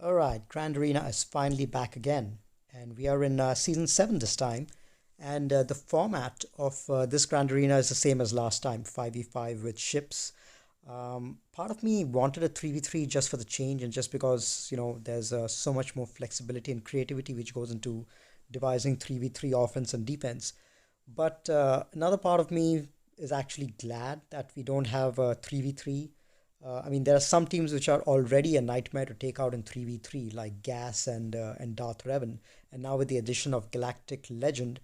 All right, Grand Arena is finally back again, and we are in season 7 this time. And the format of this Grand Arena is the same as last time, 5v5 with ships. Part of me wanted a 3v3 just for the change, and just because, there's so much more flexibility and creativity which goes into devising 3v3 offense and defense. But another part of me is actually glad that we don't have a 3v3. I mean, there are some teams which are already a nightmare to take out in 3v3, like GAS and Darth Revan. And now with the addition of Galactic Legend,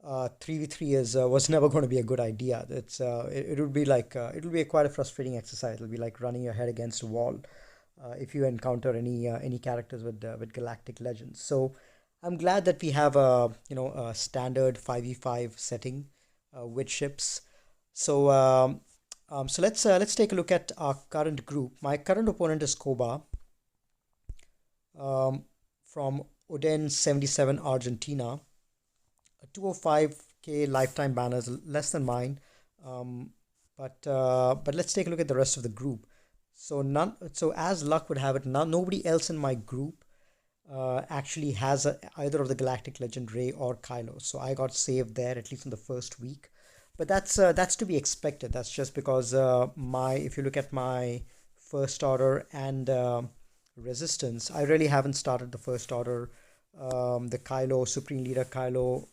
3v3 is was never going to be a good idea. It would be like it'll be quite a frustrating exercise. It'll be like running your head against a wall if you encounter any characters with Galactic Legends. So I'm glad that we have a standard 5v5 setting with ships. So let's take a look at our current group. My current opponent is Koba um, from Oden 77 Argentina. 205k lifetime banners, less than mine. Um, but let's take a look at the rest of the group. So as luck would have it, nobody else in my group actually has either of the Galactic Legend Ray or Kylo. So I got saved there at least in the first week. But that's to be expected. That's just because my if you look at my first order and resistance, I really haven't started the first order, the Kylo Supreme Leader Kylo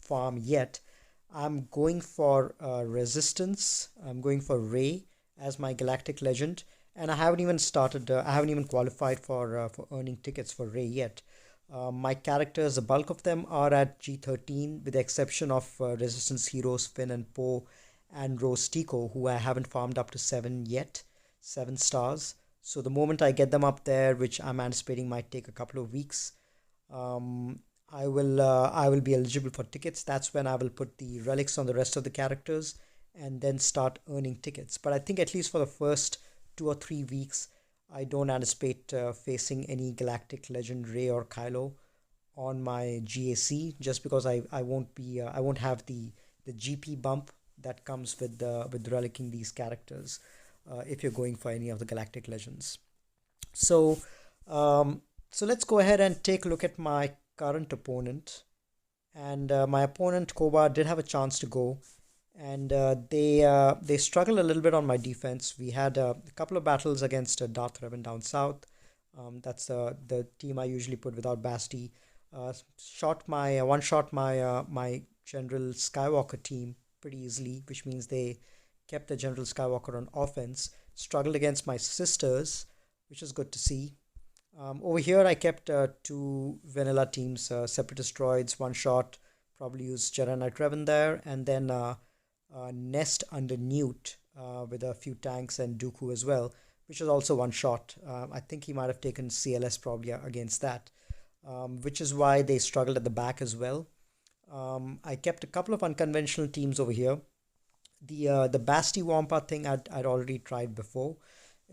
farm yet. I'm going for resistance. I'm going for Ray as my Galactic Legend, and I haven't even started. I haven't even qualified for earning tickets for Ray yet. My characters, the bulk of them are at G13, with the exception of Resistance heroes Finn and Poe and Rose Tico, who I haven't farmed up to 7 yet, 7 stars. So the moment I get them up there, which I'm anticipating might take a couple of weeks, um, I will be eligible for tickets. That's when I will put the relics on the rest of the characters and then start earning tickets. But I think at least for the first 2 or 3 weeks, I don't anticipate facing any Galactic Legend Ray or Kylo on my GAC, just because I won't have the GP bump that comes with relicking these characters if you're going for any of the Galactic Legends. So um, so let's go ahead and take a look at my current opponent. And my opponent Koba did have a chance to go, and they struggled a little bit on my defense. We had a couple of battles against Darth Revan down south. That's the team I usually put without Basti. Shot my one shot my General Skywalker team pretty easily, which means they kept the General Skywalker on offense. Struggled against my sisters, which is good to see. Over here, I kept two vanilla teams, Separatist droids, one shot, probably used Jedi Knight Revan there, and then Nest under Newt with a few tanks and Dooku as well, which is also one shot. I think he might have taken CLS probably against that, which is why they struggled at the back as well. I kept a couple of unconventional teams over here. The Basti Wampa thing I'd already tried before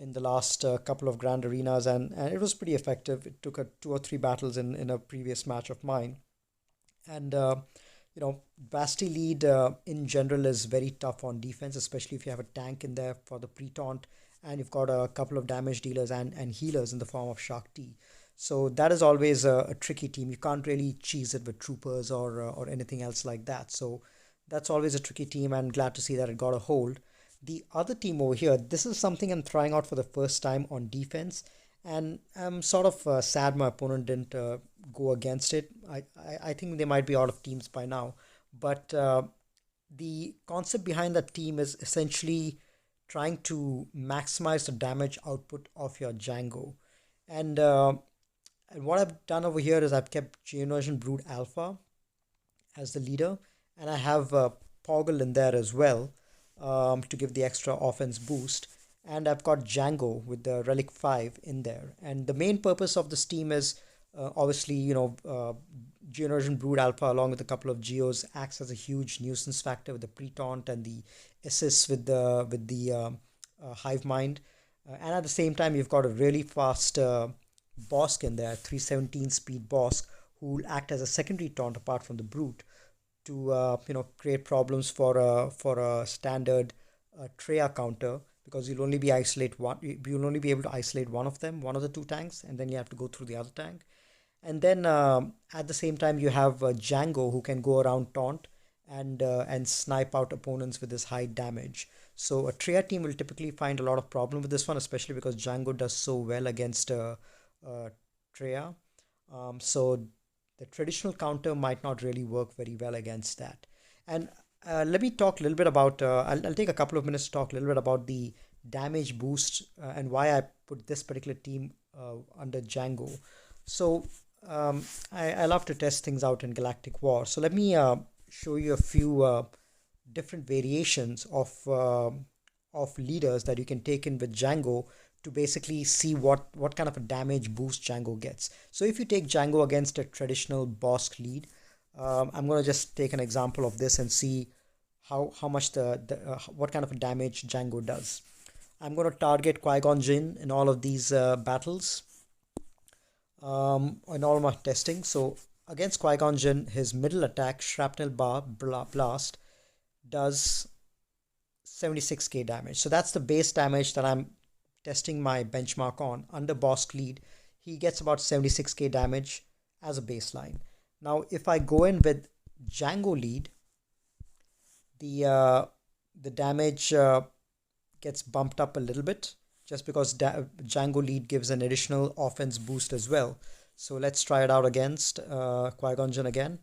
in the last couple of grand arenas, and it was pretty effective. It took 2 or 3 battles in a previous match of mine. And Basti lead in general is very tough on defense, especially if you have a tank in there for the pre-taunt, and you've got a couple of damage dealers and healers in the form of Shakti. So that is always a tricky team. You can't really cheese it with troopers or anything else like that. So that's always a tricky team, and glad to see that it got a hold. The other team over here, this is something I'm trying out for the first time on defense, and I'm sort of sad my opponent didn't go against it. I think they might be out of teams by now, but the concept behind that team is essentially trying to maximize the damage output of your Django. And and what I've done over here is I've kept Geonosian Brood Alpha as the leader, and I have Poggle in there as well, to give the extra offense boost. And I've got Django with the Relic 5 in there. And the main purpose of this team is obviously, Geonosian Brood Alpha, along with a couple of Geos, acts as a huge nuisance factor with the pre-taunt and the assists with the Hive Mind. And at the same time, you've got a really fast Bosk in there, 317 speed Bosk, who will act as a secondary taunt apart from the Brute to create problems for a standard Traya counter, because you'll only be able to isolate one of them, one of the two tanks, and then you have to go through the other tank. And then at the same time, you have Jango, who can go around taunt and snipe out opponents with this high damage. So a Traya team will typically find a lot of problem with this one, especially because Jango does so well against Traya. So the traditional counter might not really work very well against that. And let me talk a little bit about, I'll take a couple of minutes to talk a little bit about the damage boost and why I put this particular team under Jango. So I love to test things out in Galactic War. So let me show you a few different variations of leaders that you can take in with Jango to basically see what kind of a damage boost Jango gets. So if you take Jango against a traditional Bosk lead, I'm going to just take an example of this and see how much what kind of a damage Jango does. I'm going to target Qui-Gon Jinn in all of these battles, in all my testing. So against Qui-Gon Jinn, his middle attack, Shrapnel Blast, does 76k damage. So that's the base damage that I'm testing my benchmark on. Under Bosk lead, he gets about 76k damage as a baseline. Now, if I go in with Jango lead, the damage gets bumped up a little bit, just because Jango lead gives an additional offense boost as well. So let's try it out against Qui-Gon Jinn again.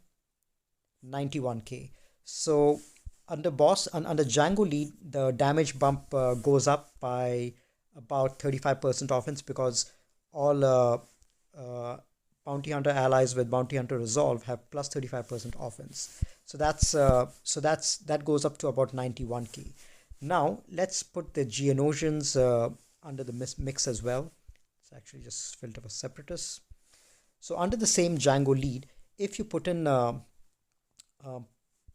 91k. So under Jango lead, the damage bump goes up by about 35% offense, because all Bounty Hunter allies with Bounty Hunter Resolve have plus 35% offense. So that goes up to about 91k. Now let's put the Geonosians under the mix as well. Let's actually just filter for Separatists. So under the same Jango lead, if you put in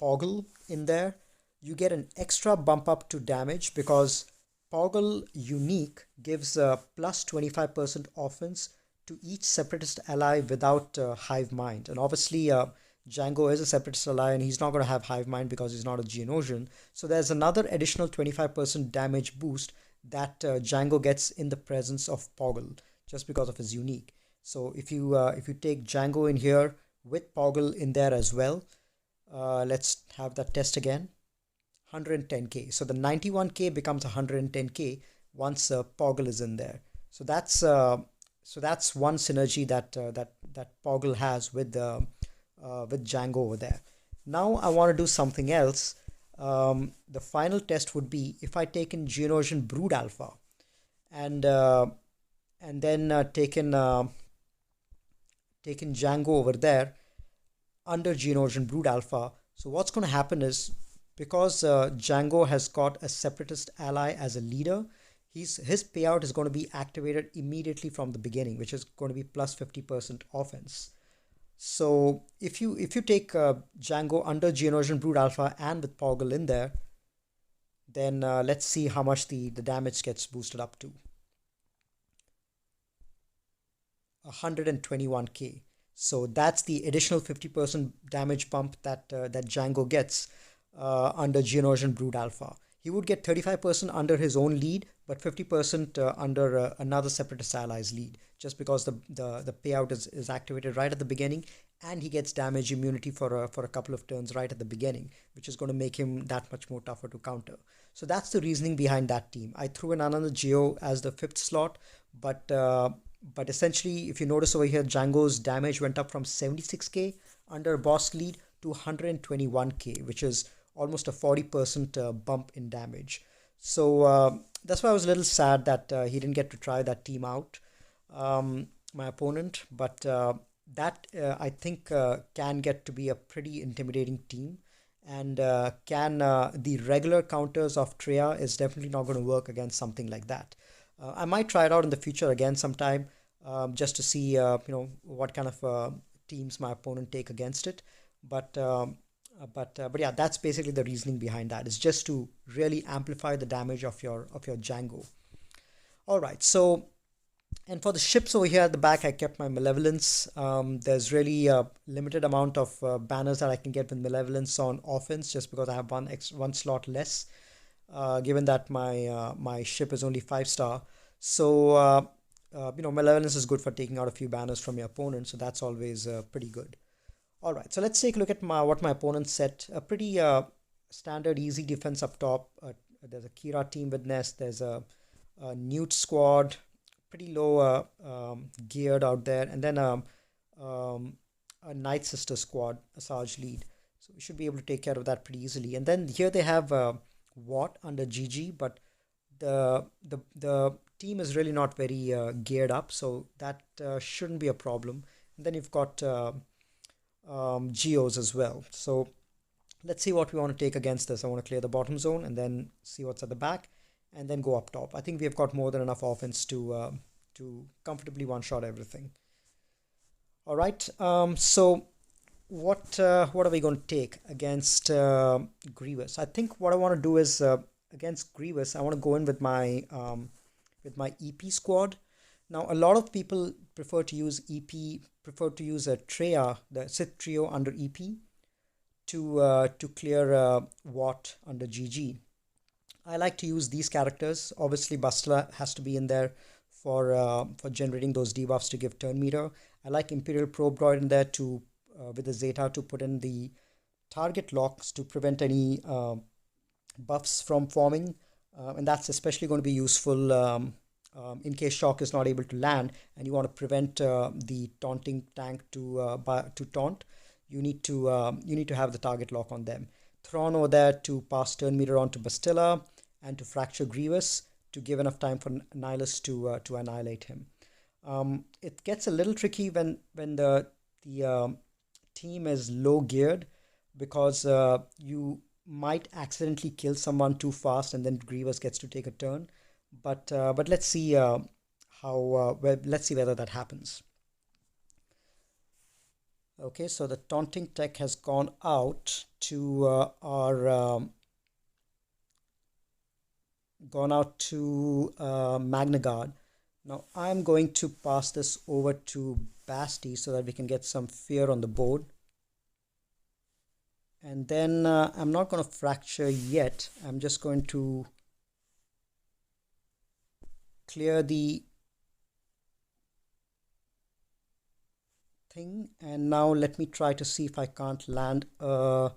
Poggle in there, you get an extra bump up to damage, because Poggle unique gives plus 25% offense to each Separatist ally without Hive Mind. And obviously Jango is a Separatist ally and he's not going to have Hive Mind because he's not a Geonosian. So there's another additional 25% damage boost that Jango gets in the presence of Poggle, just because of his unique. So if you take Jango in here with Poggle in there as well, let's have that test again. 110k. So the 91k becomes 110k once Poggle is in there. So that's one synergy that Poggle has with Jango over there. Now I want to do something else. The final test would be if I take in Geonosian Brood Alpha and then taken Jango over there under Geonosian Brood Alpha. So what's going to happen is, because Jango has got a Separatist ally as a leader, his payout is going to be activated immediately from the beginning, which is going to be plus 50% offense. So if you take Jango under Geonosian Brood Alpha and with Poggle in there, then let's see how much the damage gets boosted up to. 121k. So that's the additional 50% damage bump that Jango gets under Geonosian Brood Alpha. He would get 35% under his own lead, but 50% under another Separatist ally's lead, just because the payout is activated right at the beginning, and he gets damage immunity for a couple of turns right at the beginning, which is going to make him that much more tougher to counter. So that's the reasoning behind that team. I threw in another Geo as the 5th slot, but essentially, if you notice over here, Jango's damage went up from 76k under Bosk lead to 121k, which is almost a 40% bump in damage. So that's why I was a little sad that he didn't get to try that team out, my opponent. But that I think can get to be a pretty intimidating team, and the regular counters of Traya is definitely not going to work against something like that. I might try it out in the future again sometime, just to see what kind of teams my opponent take against it. But yeah, that's basically the reasoning behind that. It's just to really amplify the damage of your Jango. All right, so, and for the ships over here at the back, I kept my Malevolence. There's really a limited amount of banners that I can get with Malevolence on offense, just because I have one slot less. given that my ship is only 5 star. So malevolence is good for taking out a few banners from your opponent, so that's always pretty good. All right, so let's take a look at what my opponent set. A pretty standard easy defense up top. There's a Kira team with Nest. There's a Newt squad, pretty low geared out there, and then a Night Sister squad, a Sarge lead. So we should be able to take care of that pretty easily. And then here they have Watt under GG, but the team is really not very geared up, so that shouldn't be a problem. And then you've got geos as well. So let's see what we want to take against this. I want to clear the bottom zone and then see what's at the back, and then go up top. I think we have got more than enough offense to comfortably one-shot everything. All right. So what are we going to take against Grievous? I think what I want to do is against Grievous, I want to go in with my EP squad. Now, a lot of people prefer to use a Traya, the Sith trio under EP, to clear Watt under GG. I like to use these characters. Obviously, Bastila has to be in there for generating those debuffs to give turn meter. I like Imperial Probe Droid in there to with the Zeta to put in the target locks to prevent any buffs from forming, and that's especially going to be useful in case shock is not able to land and you want to prevent the taunting tank to taunt. You need to have the target lock on them. Thrawn over there to pass turn meter on to Bastila and to fracture Grievous to give enough time for Nihilus to annihilate him. It gets a little tricky when the team is low geared, because you might accidentally kill someone too fast and then Grievous gets to take a turn. But let's see let's see whether that happens. Okay, so the taunting tech has gone out to Magna Guard. Now I'm going to pass this over to Basti so that we can get some fear on the board. And then I'm not going to fracture yet. I'm just going to clear the thing, and now let me try to see if I can't land a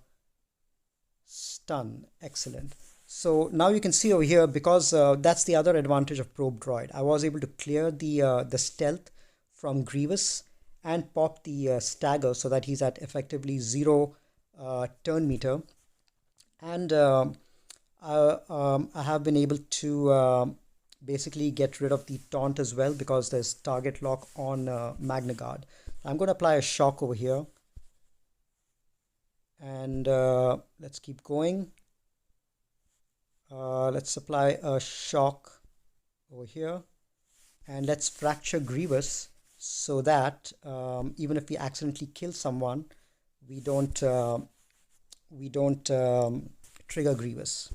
stun. Excellent. So now you can see over here, because that's the other advantage of Probe Droid. I was able to clear the stealth from Grievous and pop the stagger so that he's at effectively 0 turn meter, and I have been able to basically get rid of the taunt as well, because there's target lock on Magna Guard. I'm going to apply a shock over here, and let's keep going. Let's apply a shock over here, and let's fracture Grievous so that even if we accidentally kill someone, we don't trigger Grievous.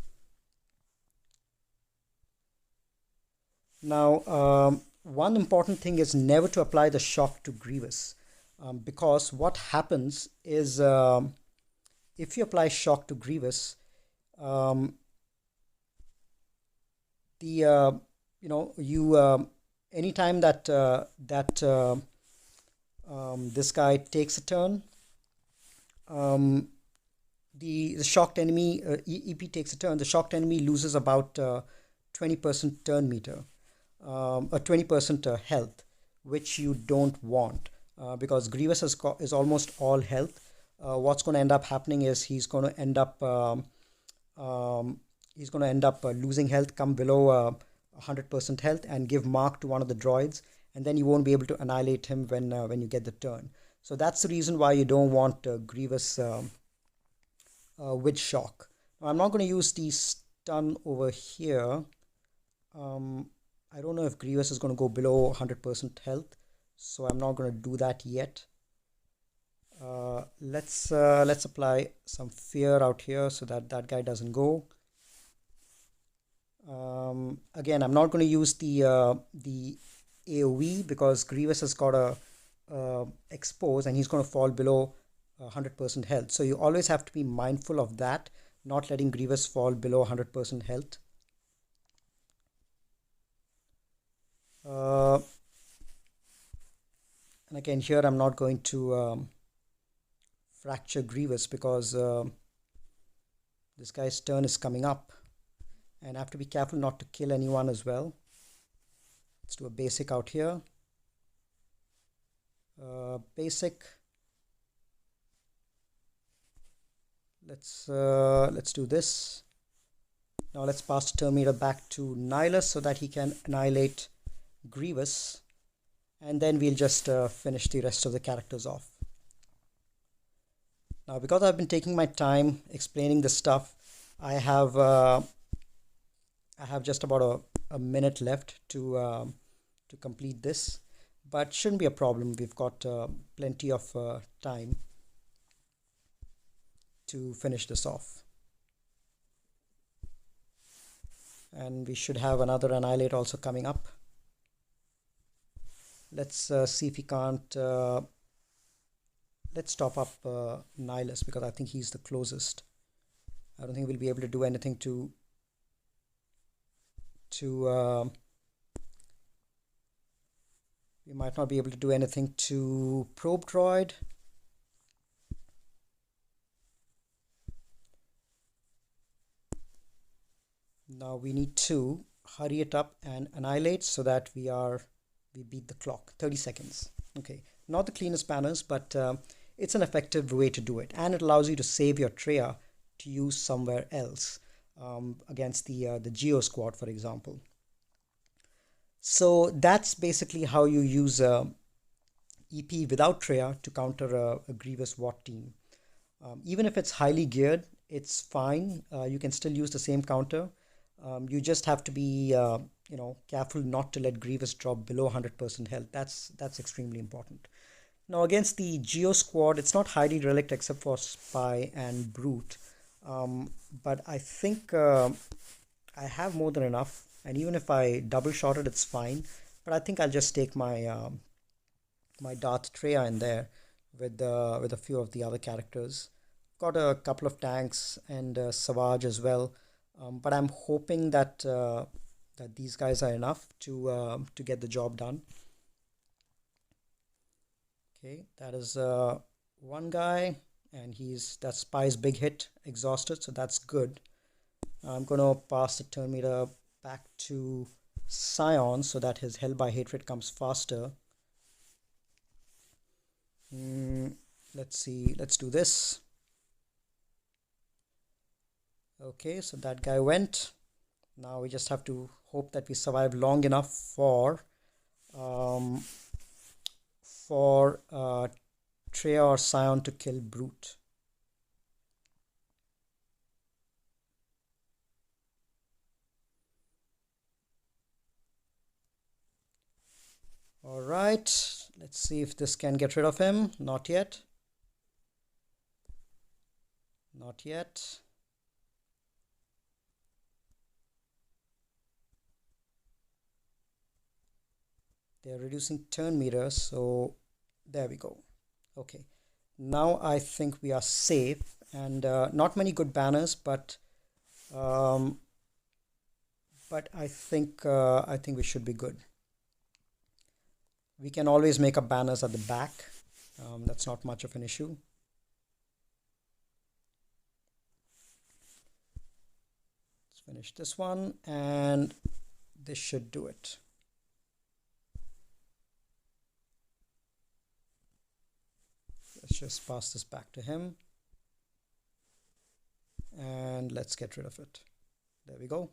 Now, one important thing is never to apply the shock to Grievous, because what happens is if you apply shock to Grievous, anytime that this guy takes a turn, the shocked enemy, EP takes a turn, the shocked enemy loses about 20% turn meter, or 20% health, which you don't want, because Grievous is almost all health. What's going to end up happening is he's going to end up losing health, come below 100% health, and give mark to one of the droids, and then you won't be able to annihilate him when you get the turn. So that's the reason why you don't want Grievous with shock. Now, I'm not going to use the stun over here. I don't know if Grievous is going to go below 100% health, so I'm not going to do that yet. Let's apply some fear out here so that that guy doesn't go. Again, I'm not going to use the AoE, because Grievous has got a expose and he's going to fall below 100% health. So you always have to be mindful of that. not letting grievous fall below 100% health. And again, here I'm not going to fracture grievous because this guy's turn is coming up, and I have to be careful not to kill anyone as well. Let's do a basic out here. Basic. Let's do this. Now let's pass the turn meter back to Nihilus so that he can annihilate grievous, and then we'll just finish the rest of the characters off. Now, because I've been taking my time explaining this stuff, I have just about a minute left to complete this, but shouldn't be a problem. We've got plenty of time to finish this off, and we should have another annihilate also coming up. Let's see if we can't. Let's top up Nihilus because I think he's the closest. I don't think we'll be able to do anything to we might not be able to do anything to probe droid. Now we need to hurry it up and annihilate so that we beat the clock. 30 seconds. Okay, not the cleanest banners, but it's an effective way to do it, and it allows you to save your Traya to use somewhere else against the Geo squad, for example. So that's basically how you use EP without Traya to counter a grievous Watt team. Even if it's highly geared, it's fine. You can still use the same counter. You just have to be careful not to let grievous drop below 100% health. That's extremely important. Now against the Geo squad, it's not highly relict except for Spy and Brute, but I think I have more than enough, and even if I double shot it, it's fine. But I think I'll just take my my Darth Traya in there with a few of the other characters. Got a couple of tanks and Savage as well, but I'm hoping that that these guys are enough to get the job done. Okay, that is one guy, and that Spy's big hit exhausted, so that's good. I'm gonna pass the turn meter back to Scion so that his Hell by Hatred comes faster. Let's see, let's do this. Okay, so that guy went. Now we just have to hope that we survive long enough for Traya or Scion to kill Brute. All right, let's see if this can get rid of him. Not yet. Not yet. They're reducing turn meters, so there we go. Okay, now I think we are safe, and not many good banners, but I think we should be good. We can always make up banners at the back. That's not much of an issue. Let's finish this one, and this should do it. Let's just pass this back to him, and let's get rid of it. There we go.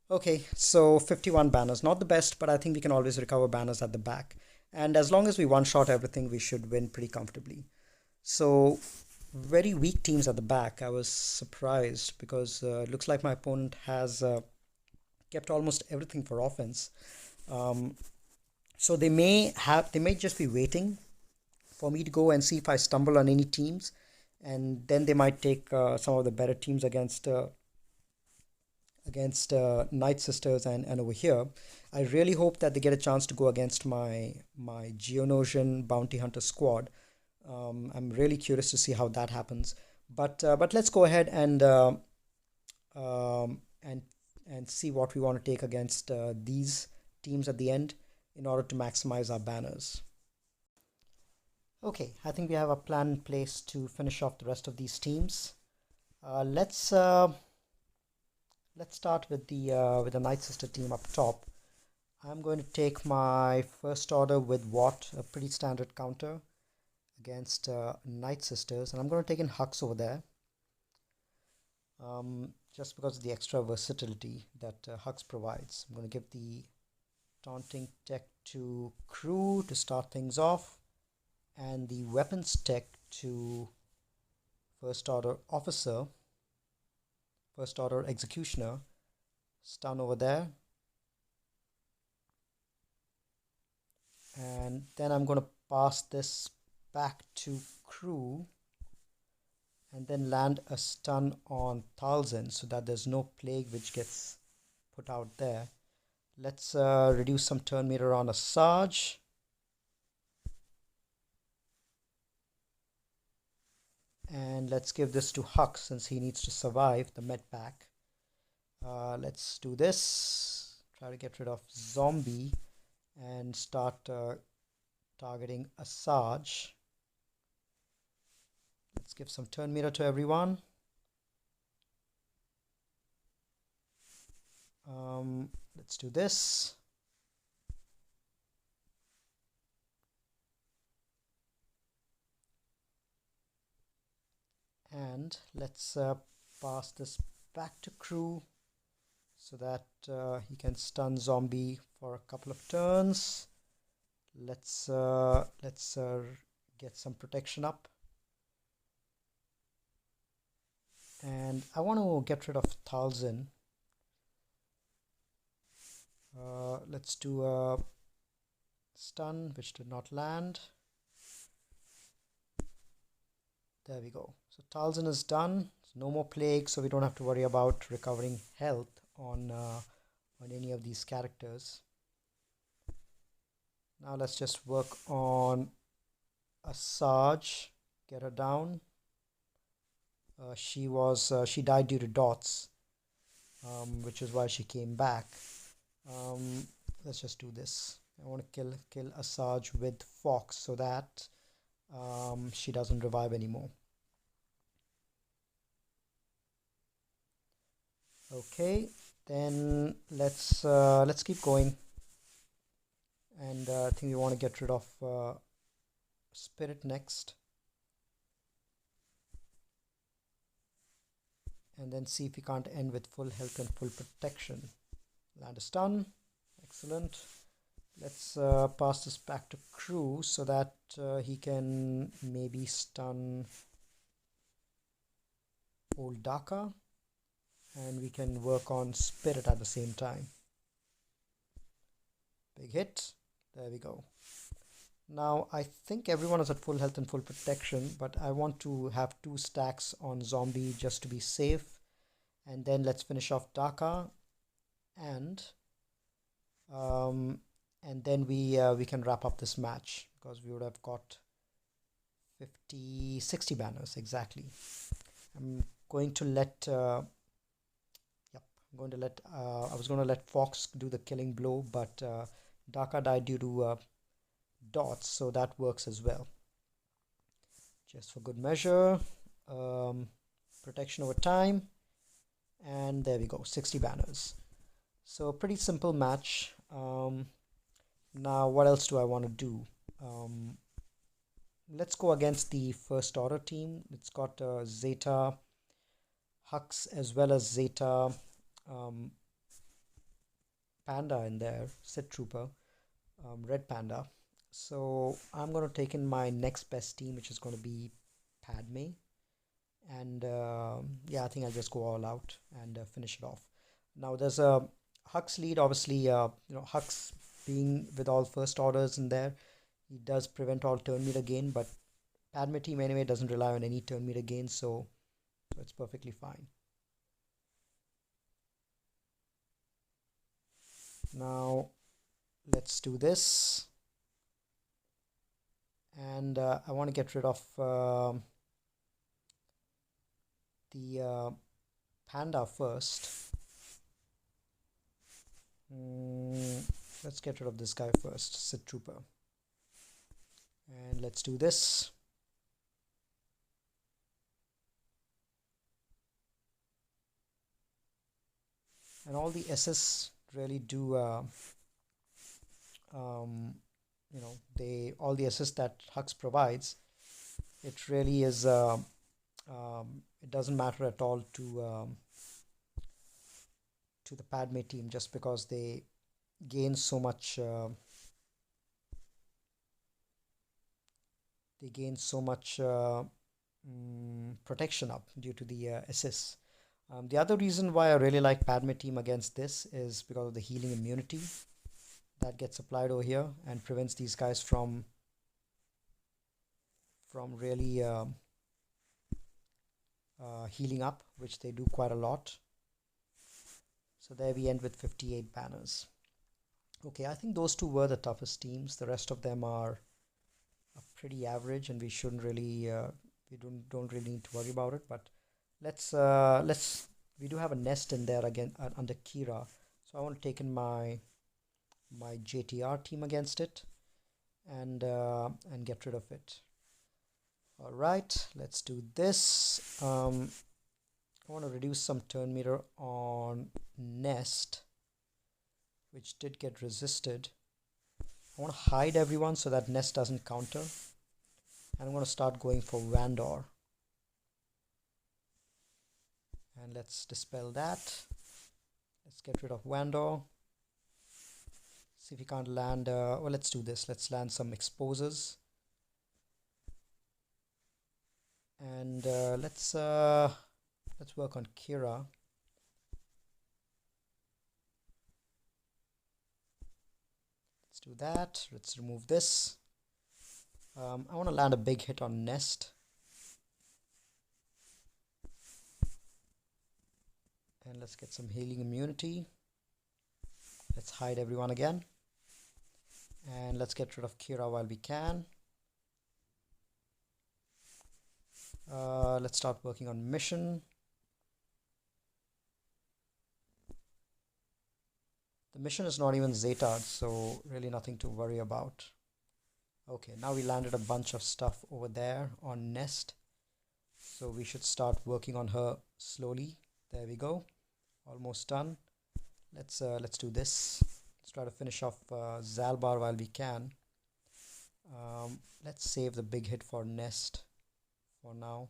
Okay, so 51 banners, not the best, but I think we can always recover banners at the back. And as long as we one-shot everything, we should win pretty comfortably. So very weak teams at the back. I was surprised because it looks like my opponent has kept almost everything for offense. So they may just be waiting for me to go and see if I stumble on any teams, and then they might take some of the better teams against Night Sisters and over here. I really hope that they get a chance to go against my Geonosian Bounty Hunter squad. I'm really curious to see how that happens. But let's go ahead um, and and see what we want to take against these teams at the end in order to maximize our banners. Okay, I think we have a plan in place to finish off the rest of these teams. Let's start with the Night Sister team up top. I'm going to take my first order with Watt, a pretty standard counter against Night Sisters, and I'm going to take in Hux over there, just because of the extra versatility that Hux provides. I'm going to give the taunting tech to Crew to start things off, and the weapons tech to first order officer, first order executioner. Stun over there, and then I'm going to pass this back to Crew and then land a stun on Talzin so that there's no plague which gets put out there. Let's reduce some turn meter on a Sarge. And let's give this to Hux since he needs to survive the med pack. Let's do this. Try to get rid of Zombie and start targeting a Sarge. Let's give some turn meter to everyone. Let's do this. And let's pass this back to Crew so that he can stun Zombie for a couple of turns. Let's get some protection up. And I want to get rid of Talzin. Let's do a stun, which did not land. There we go. So Talzin is done. No more plague, so we don't have to worry about recovering health on any of these characters. Now let's just work on a Sarge. Get her down. She died due to dots, which is why she came back. Let's just do this. I want to kill a Sarge with Fox so that she doesn't revive anymore. Okay, then let's keep going, and I think we want to get rid of Spirit next, and then see if we can't end with full health and full protection. Land a stun, excellent. Let's pass this back to Crew so that he can maybe stun old Daka, and we can work on Spirit at the same time. Big hit. There we go. Now I think everyone is at full health and full protection, but I want to have 2 stacks on Zombie just to be safe. And then let's finish off Daka, and then we can wrap up this match because we would have got 60 banners exactly. I'm going to let I was going to let Fox do the killing blow, but Daka died due to dots, so that works as well. Just for good measure, protection over time, and there we go, 60 banners. So pretty simple match. Now what else do I want to do? Let's go against the first order team. It's got Zeta, Hux, as well as Zeta Panda in there, Sith Trooper, Red Panda. So I'm going to take in my next best team, which is going to be Padme. And yeah, I think I'll just go all out and finish it off. Now there's a Hux lead, obviously, Hux being with all first orders in there, he does prevent all turn meter gain, but Padme team anyway doesn't rely on any turn meter gain, so it's perfectly fine. Now let's do this, and I want to get rid of the panda first. Let's get rid of this guy first, Sid Trooper. And let's do this. And all the SS really do, you know, all the SS that Hux provides, it really is, it doesn't matter at all to the Padme team, just because they gain so much protection up due to the assists. The other reason why I really like Padme team against this is because of the healing immunity that gets applied over here and prevents these guys from really healing up, which they do quite a lot. So there we end with 58 banners. Okay, I think those two were the toughest teams. The rest of them are pretty average, and we shouldn't really we don't really need to worry about it. But let's we do have a nest in there again under Kira, so I want to take in my JTR team against it and get rid of it. All right, let's do this. I want to reduce some turn meter on nest, which did get resisted. I want to hide everyone so that nest doesn't counter, and I'm going to start going for Vandor. And let's dispel that. Let's get rid of Vandor. See if we can't land, well, let's do this. Let's land some exposers. And let's work on Kira. Let's do that. Let's remove this. I want to land a big hit on Nest. And let's get some healing immunity. Let's hide everyone again. And let's get rid of Kira while we can. Let's start working on mission. The mission is not even Zeta'd, so really nothing to worry about. Okay, now we landed a bunch of stuff over there on Nest. So we should start working on her slowly. There we go. Almost done. Let's do this. Let's try to finish off Zalbar while we can. Let's save the big hit for Nest for now.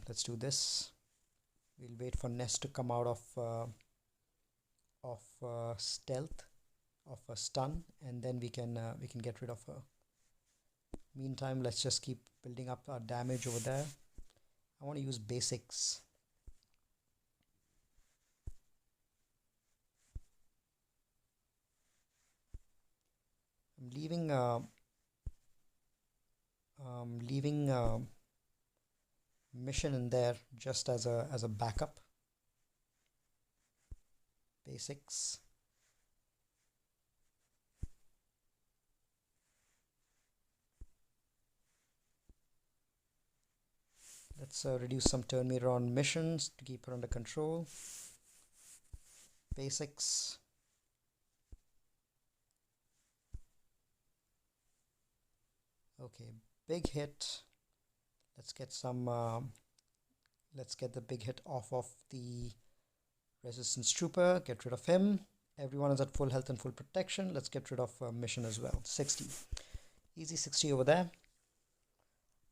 Let's do this. We'll wait for Nest to come out of stealth, of a stun, and then we can get rid of her. Meantime, let's just keep building up our damage over there. I want to use basics. I'm leaving mission in there just as a backup. Basics. Let's reduce some turn meter on missions to keep her under control. Basics. Okay, big hit. Let's get some. Let's get the big hit off of the resistance trooper. Get rid of him. Everyone is at full health and full protection. Let's get rid of mission as well. 60. Easy 60 over there.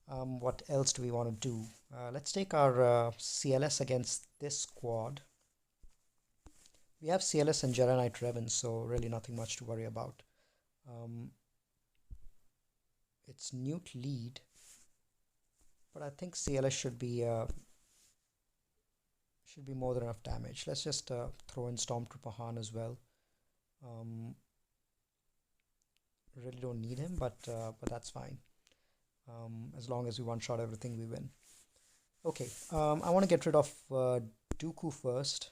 What else do we want to do? Let's take our CLS against this squad. We have CLS and Jedi Knight Revan, so really nothing much to worry about. It's Newt lead, but I think CLS should be more than enough damage. Let's just throw in Stormtrooper Han as well. Really don't need him, but that's fine. As long as we one-shot everything, we win. Okay, I want to get rid of Dooku first.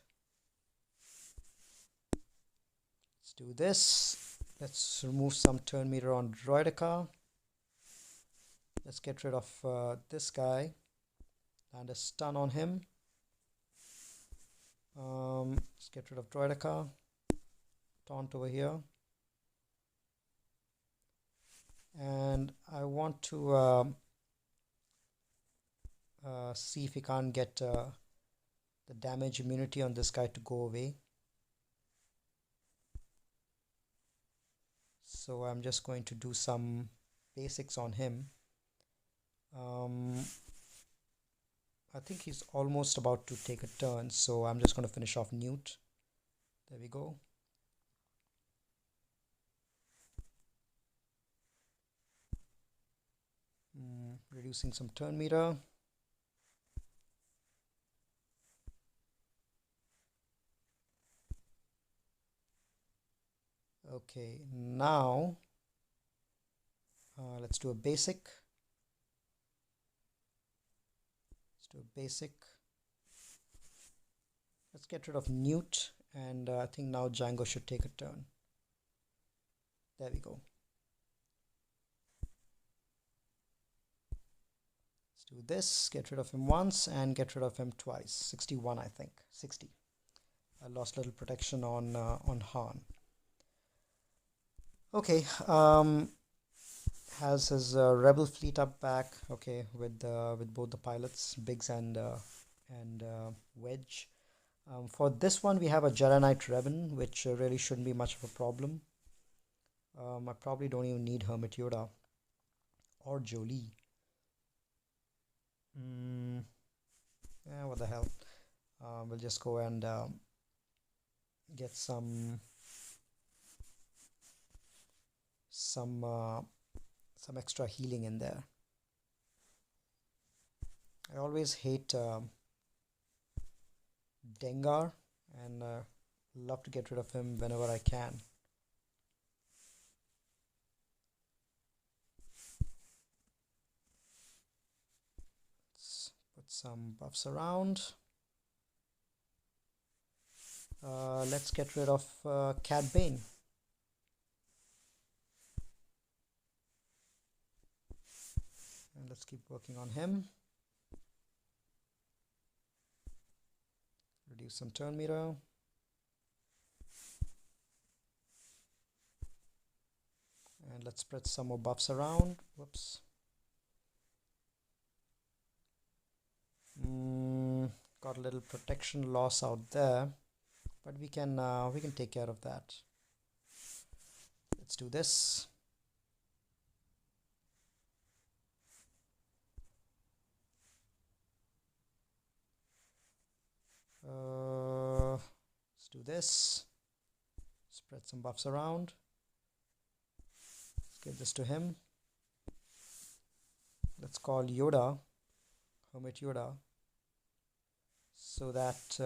Let's do this. Let's remove some turn meter on Droideka. Let's get rid of this guy. and a stun on him. Let's get rid of Traya. Taunt over here. And I want to see if we can't get the damage immunity on this guy to go away. So I'm just going to do some basics on him. I think he's almost about to take a turn, so I'm just going to finish off Newt. There we go. Reducing some turn meter. Okay, now let's do a basic. Let's get rid of Newt, and I think now Jango should take a turn. There we go. Let's do this, get rid of him once and get rid of him twice. 61, I think. 60. I lost a little protection on Han. Okay, has his rebel fleet up back. Okay, with both the pilots, Biggs and Wedge. For this one, we have a Jedi Knight Revan, which really shouldn't be much of a problem. I probably don't even need Hermit Yoda or Jolie. Yeah, what the hell? We'll just go and get some extra healing in there. I always hate Dengar, and love to get rid of him whenever I can. Let's put some buffs around. Let's get rid of Cad Bane. And let's keep working on him. Reduce some turn meter. And let's spread some more buffs around. Whoops. Got a little protection loss out there, but we can take care of that. Let's do this. Let's do this. Spread some buffs around. Let's give this to him. Let's call Yoda, Hermit Yoda, so that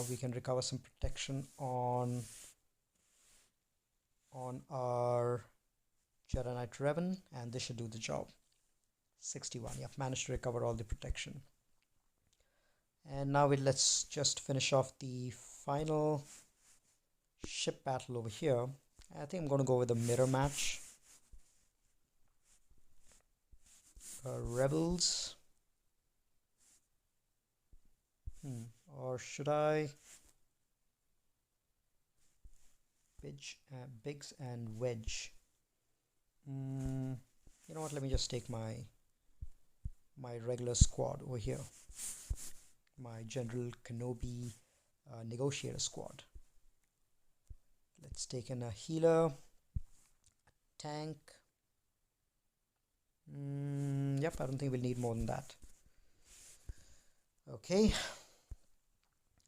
we can recover some protection on our Jedi Knight Revan, and this should do the job. 61. Yep, managed to recover all the protection. And now let's just finish off the final ship battle over here. I think I'm going to go with a mirror match. Rebels. Or should I? Biggs and Wedge. You know what? Let me just take my regular squad over here. My General Kenobi Negotiator squad. Let's take in a healer, a tank. Yep, I don't think we'll need more than that. Okay,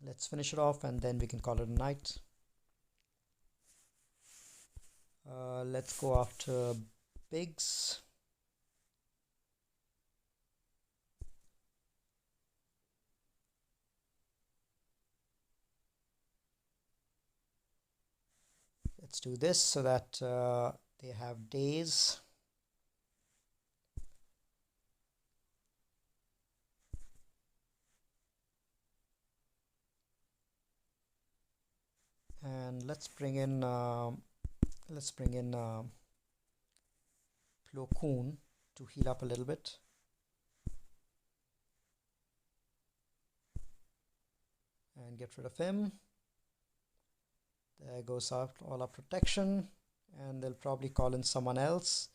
let's finish it off and then we can call it a night. Let's go after Biggs. Let's do this so that they have days. And let's bring in Plo Koon to heal up a little bit. and get rid of him. There goes all our protection, and they'll probably call in someone else.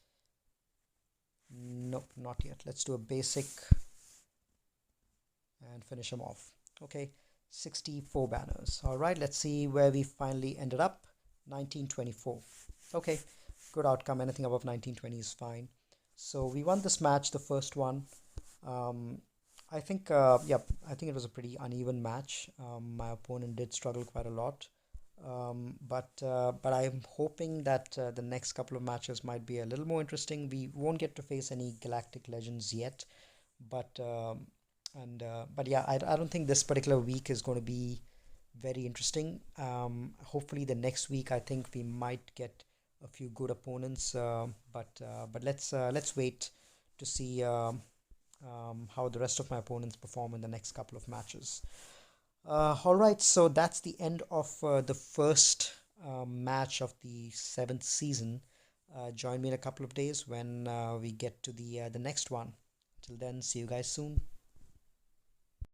Nope, not yet. Let's do a basic and finish him off. Okay, 64 banners. All right, let's see where we finally ended up. 1924. Okay, good outcome. Anything above 1920 is fine. So we won this match, the first one. I think, I think it was a pretty uneven match. My opponent did struggle quite a lot. But I'm hoping that the next couple of matches might be a little more interesting. We won't get to face any galactic legends yet, but but yeah, I don't think this particular week is going to be very interesting. Hopefully the next week I think we might get a few good opponents. But let's wait to see how the rest of my opponents perform in the next couple of matches. All right, so that's the end of the first match of the 7th season. Join me in a couple of days when we get to the next one. Till then, see you guys soon.